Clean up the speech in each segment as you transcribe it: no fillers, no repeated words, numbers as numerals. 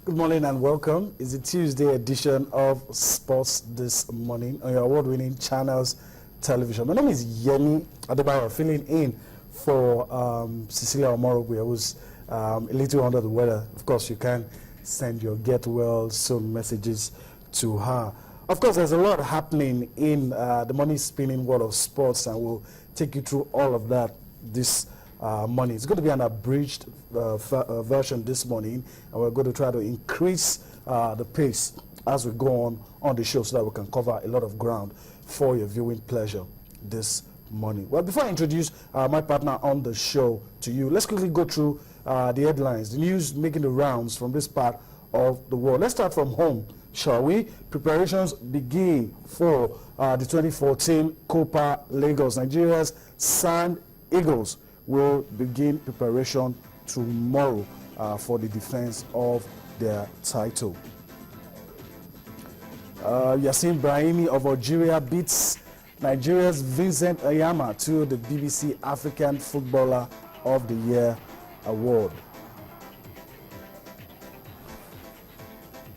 Good morning and welcome. It's the Tuesday edition of Sports This Morning on your award-winning Channels Television. My name is Yemi Adebayo, filling in for Cecilia Omorogwe, who's a little under the weather. Of course, you can send your get well soon messages to her. Of course, there's a lot happening in the money-spinning world of sports, and we'll take you through all of that this morning. It's going to be an abridged version this morning, and we're going to try to increase the pace as we go on the show so that we can cover a lot of ground for your viewing pleasure this morning. Well, before I introduce my partner on the show to you, let's quickly go through the headlines, the news making the rounds from this part of the world. Let's start from home, shall we? Preparations begin for the 2014 Copa Lagos. Nigeria's Sand Eagles will begin preparation tomorrow for the defense of their title. Yassin Brahimi of Algeria beats Nigeria's Vincent Ayama to the BBC African Footballer of the Year award.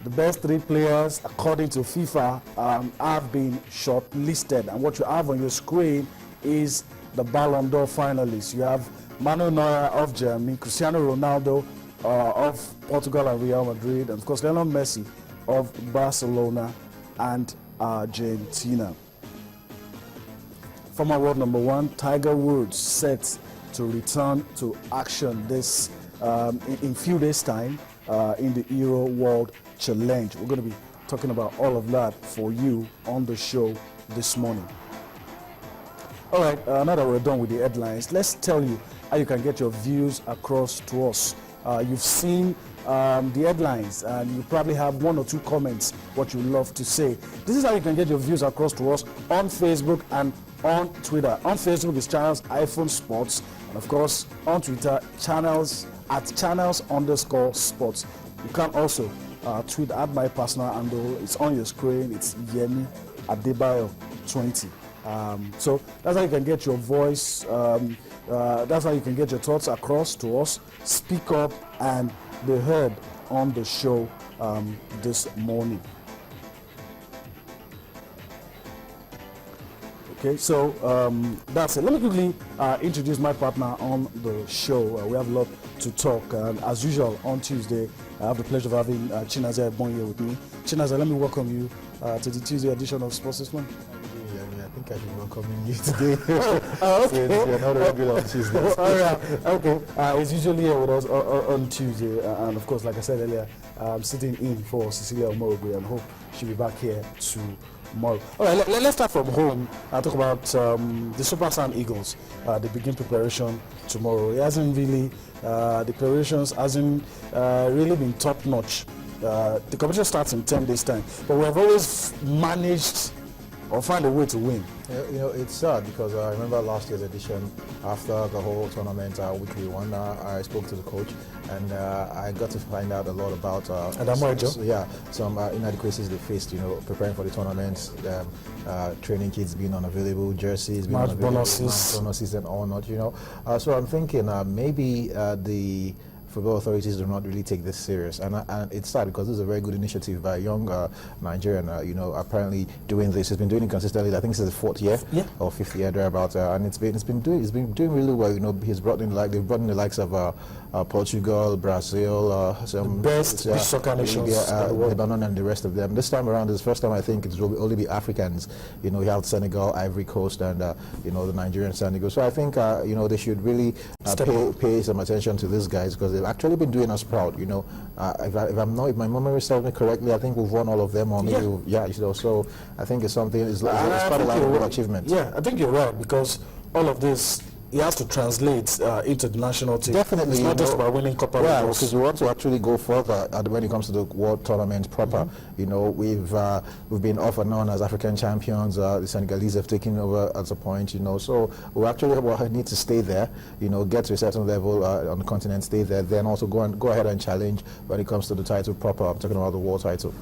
The best three players, according to FIFA, have been shortlisted, and what you have on your screen is the Ballon d'Or finalists. You have Manuel Neuer of Germany, Cristiano Ronaldo of Portugal and Real Madrid, and of course Lionel Messi of Barcelona and Argentina. Former world number one Tiger Woods set to return to action this in few days' time in the Euro World Challenge. We're going to be talking about all of that for you on the show this morning. All right, now that we're done with the headlines, let's tell you how you can get your views across to us. You've seen the headlines, and you probably have one or two comments, what you love to say. This is how you can get your views across to us on Facebook and on Twitter. On Facebook is Channels iPhone Sports, and of course on Twitter, Channels @Channels_Sports. You can also tweet at my personal handle. It's on your screen. It's Yemi Adebayo 20. So that's how you can get your voice, that's how you can get your thoughts across to us, speak up, and be heard on the show this morning. Okay, so that's it. Let me quickly introduce my partner on the show. We have a lot to talk. As usual, on Tuesday, I have the pleasure of having Chinaza Ebon here with me. Chinaza, let me welcome you to the Tuesday edition of Sports This Morning. I think I should welcome you today. Okay. You're not regular on Tuesdays. All right. Okay. He's usually here with us on Tuesday, and of course, like I said earlier, I'm sitting in for Cecilia Omorogwe, and hope she'll be back here tomorrow. All right. Let's start from home and talk about the Super Sand Eagles. They begin preparation tomorrow. It hasn't really the preparations hasn't really been top notch. The competition starts in 10 days' time, but we have always managed or find a way to win. You know, it's sad because I remember last year's edition, after the whole tournament, which we won, I spoke to the coach, and I got to find out a lot about some inadequacies they faced, you know, preparing for the tournament, training kids being unavailable, jerseys being unavailable, bonuses and all not, you know. So I'm thinking maybe the football authorities do not really take this serious, and it's sad because this is a very good initiative by a young Nigerian, you know, apparently doing this. He's been doing it consistently. I think this is the fourth year or fifth year thereabouts, and it's been doing really well. You know, they've brought in the likes of Portugal, Brazil, some best soccer nations, Lebanon, and the rest of them. This time around, this first time I think it will only be Africans. You know, you have Senegal, Ivory Coast, and you know, the Nigerian Senegal. So I think you know, they should really pay some attention to these guys because they've actually been doing us proud. You know, if my memory serves me correctly, I think we've won all of them, or maybe you know. So I think it's something. It's quite a lot of achievement. Yeah, I think you're right because all of this, he has to translate into the national team. Definitely. It's not just about winning Copa Lagos. Yeah, because we want to actually go further when it comes to the World Tournament proper. You know, we've been off and on as African champions. The Senegalese have taken over at a point, you know. So we actually need to stay there, you know, get to a certain level on the continent, stay there, then also go ahead and challenge when it comes to the title proper. I'm talking about the world title.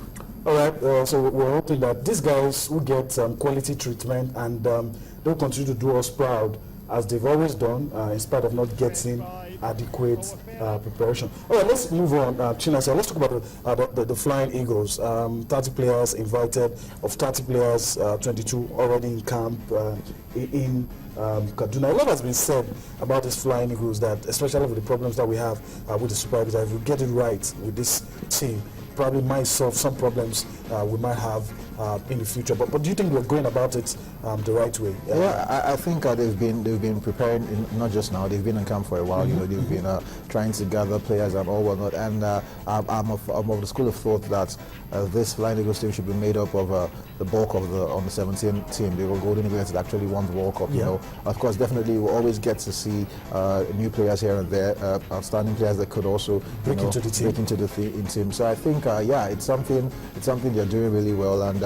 All right, so we're hoping that these guys will get quality treatment and they'll continue to do us proud as they've always done, in spite of not getting adequate preparation. All right, let's move on. Chinasa, let's talk about the Flying Eagles. 30 players invited. Of 30 players, 22 already in camp in Kaduna. A lot has been said about these Flying Eagles, that especially with the problems that we have with the Super Eagles, if we get it right with this team, probably might solve some problems we might have in the future. But do you think we're going about it the right way? I think they've been preparing, not just now. They've been in camp for a while. You know, they've been trying to gather players and all whatnot. And I'm of the school of thought that this Flying Eagles team should be made up of the bulk of the on the 17 team. The Golden Eagles actually won the World Cup. You know, of course, definitely we'll always get to see new players here and there, outstanding players that could also break into the team. So I think it's something they're doing really well, and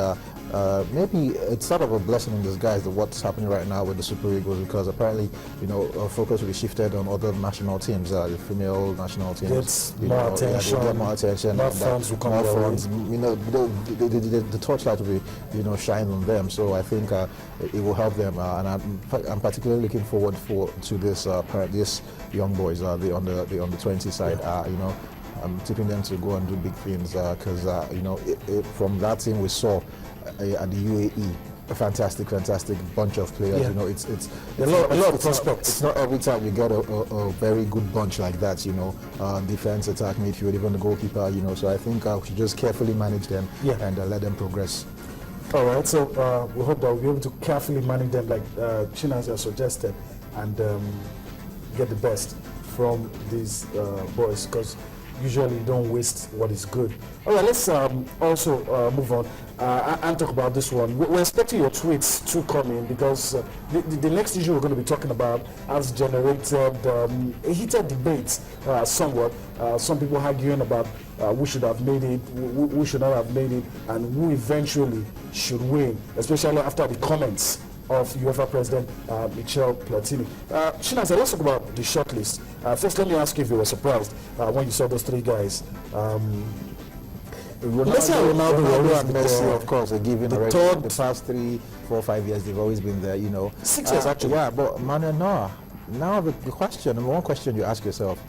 maybe it's sort of a blessing in disguise of what's happening right now with the Super Eagles, because apparently, you know, focus will be shifted on other national teams, the female national teams. Gets more attention. Get more attention. More funds will come. More funds. You know, the torchlight will be, you know, shine on them. So I think it will help them, and I'm particularly looking forward to this this young boys, the under 20 side. You know, I'm tipping them to go and do big things, because you know, from that team we saw at the UAE, a fantastic bunch of players. You know, it's a lot of prospects. It's not every time you get a very good bunch like that. You know, defense, attack, midfield, even the goalkeeper. You know, so I think we should just carefully manage them and let them progress. All right, so we hope that we'll be able to carefully manage them, like Chinasa suggested, and get the best from these boys, because usually you don't waste what is good. All right, let's also move on and talk about this one. We're expecting your tweets to come in, because the next issue we're going to be talking about has generated a heated debate somewhat. Some people arguing about who should have made it, who should not have made it, and who eventually should win, especially after the comments of UEFA President Michel Platini. Chinasa, let's talk about the shortlist. First, let me ask you if you were surprised when you saw those three guys. Ronaldo and Messi, of course, are given the past 3, 4, 5 years. They've always been there, you know. 6 years actually. Yeah, but Manuel Neuer. Now the one question you ask yourself: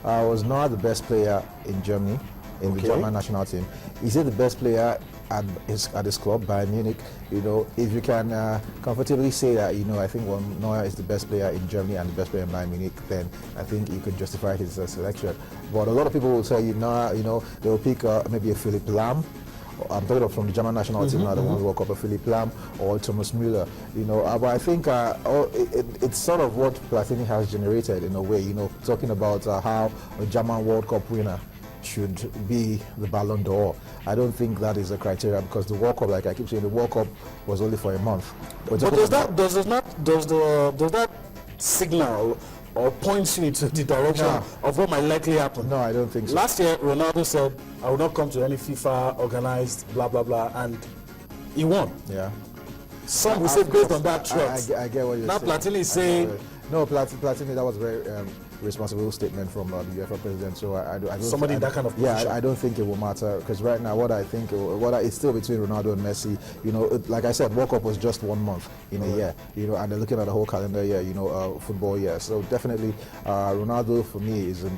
was Neuer the best player in Germany, in the German national team? Is he the best player at his club, Bayern Munich? You know, if you can comfortably say that, you know, I think Neuer is the best player in Germany and the best player in Bayern Munich, then I think you could justify his selection. But a lot of people will tell you, Neuer, you know, they will pick maybe a Philipp Lahm. I'm talking about from the German national team now, the one who woke up, a Philipp Lahm or Thomas Müller, you know. But I think it's sort of what Platini has generated in a way, you know, talking about how a German World Cup winner should be the Ballon d'Or. I don't think that is a criteria, because the World Cup, like I keep saying, the World Cup was only for a month. But does that signal or points you into the direction of what might likely happen? No, I don't think so. Last year, Ronaldo said, I will not come to any FIFA organized blah blah blah, and he won. Yeah. Some will say based on that threat. I get what you're saying. Now Platini is saying, no, Platini, that was very responsible statement from the UEFA president. So I don't. Somebody in that kind of position. Yeah, I don't think it will matter, because right now what I think it's still between Ronaldo and Messi. You know, like I said, World Cup was just 1 month in a year. You know, and they're looking at the whole calendar year. You know, football year. So definitely, Ronaldo for me is a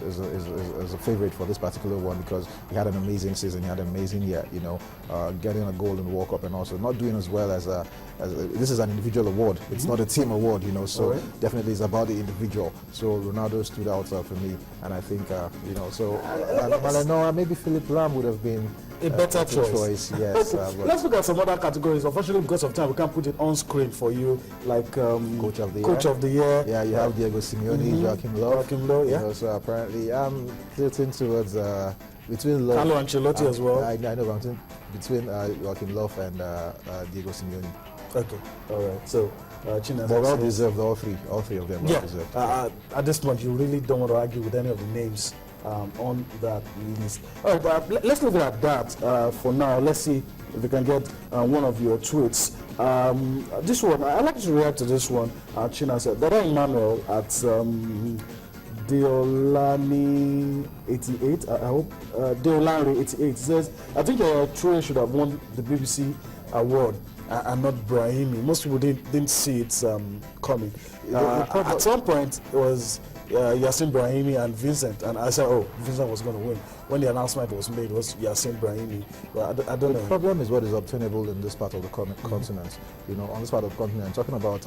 favorite for this particular one, because he had an amazing season. He had an amazing year. You know, getting a goal in the World Cup, and also not doing as well as this is an individual award. It's not a team award. You know, so definitely it's about the individual. So Ronaldo stood out for me, and I think you know, so maybe Philipp Lahm would have been a better choice. Yes. Let's look at some other categories. Unfortunately, because of time, we can't put it on screen for you, like Coach of the Year. Yeah, you have Diego Simeone, Joachim Löw. Yeah. You know, so apparently, I'm tilting towards between Löw. Carlo Ancelotti as well. I know, but I'm between Joachim Löw and Diego Simeone. Okay, all right. So, well deserved, all three of them. Yeah. Well deserved. At this point, you really don't want to argue with any of the names on that list. All right, let's leave it at that for now. Let's see if we can get one of your tweets. This one, I'd like to react to this one. Chinasa, Dada Emmanuel at Deolani88, I hope, Deolani88 says, I think your True should have won the BBC award. and not Brahimi. Most people didn't see it coming. At some point, it was Yacine Brahimi and Vincent, and I said, oh, Vincent was going to win. When the announcement was made, it was Yacine Brahimi. But I don't know. The problem is what is obtainable in this part of the continent. You know, on this part of the continent, talking about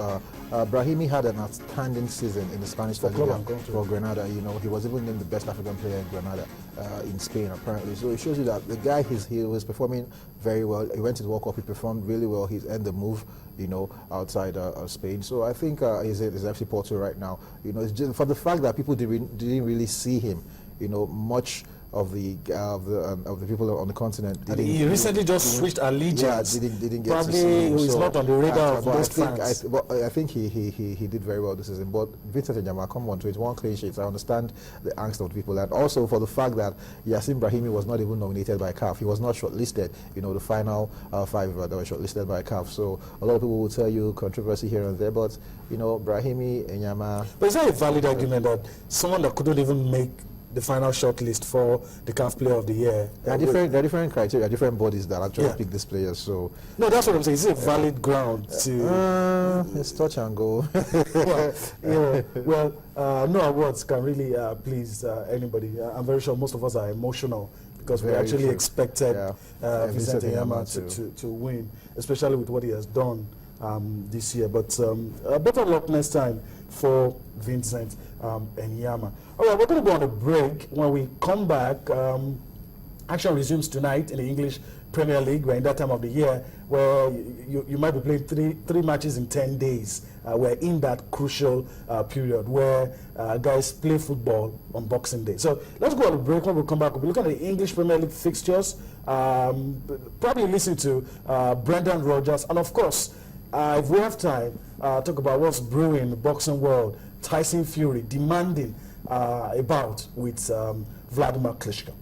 Brahimi had an outstanding season in the Spanish La Liga for Granada. You know, he was even named the best African player in Granada in Spain, apparently. So it shows you that the guy, he was performing very well. He went to the World Cup, he performed really well. He's earned the move, you know, outside of Spain. So I think he's FC Porto right now. You know, it's just for the fact that people didn't really see him, you know, much of the people on the continent. He recently just switched allegiance. Yeah, didn't get probably to see him. he's not on the radar of most fans. I think he did very well this season. But Vincent Enyeama, come on, 21 clean sheets. I understand the angst of the people, and also for the fact that Yacine Brahimi was not even nominated by CAF. He was not shortlisted. You know, the final 5 that were shortlisted by CAF. So a lot of people will tell you controversy here and there, but you know, Brahimi, Enyeama. But is that a valid argument that someone that couldn't even make the final shortlist for the CAF Player of the Year? There are different criteria, different bodies that actually pick these players. So no, that's what I'm saying. Is it a valid ground to? It's touch and go. No awards can really please anybody. I'm very sure most of us are emotional because we actually expected Vincent Enyeama to win, especially with what he has done this year. But better luck next time for Vincent Enyeama. All right, we're going to go on a break. When we come back, action resumes tonight in the English Premier League. We're in that time of the year where you might be playing three matches in 10 days. We're in that crucial period where guys play football on Boxing Day. So let's go on a break. When we come back, we'll be looking at the English Premier League fixtures, probably listen to Brendan Rodgers, and of course, if we have time, talk about what's brewing in the boxing world. Tyson Fury demanding a bout with Vladimir Klitschko.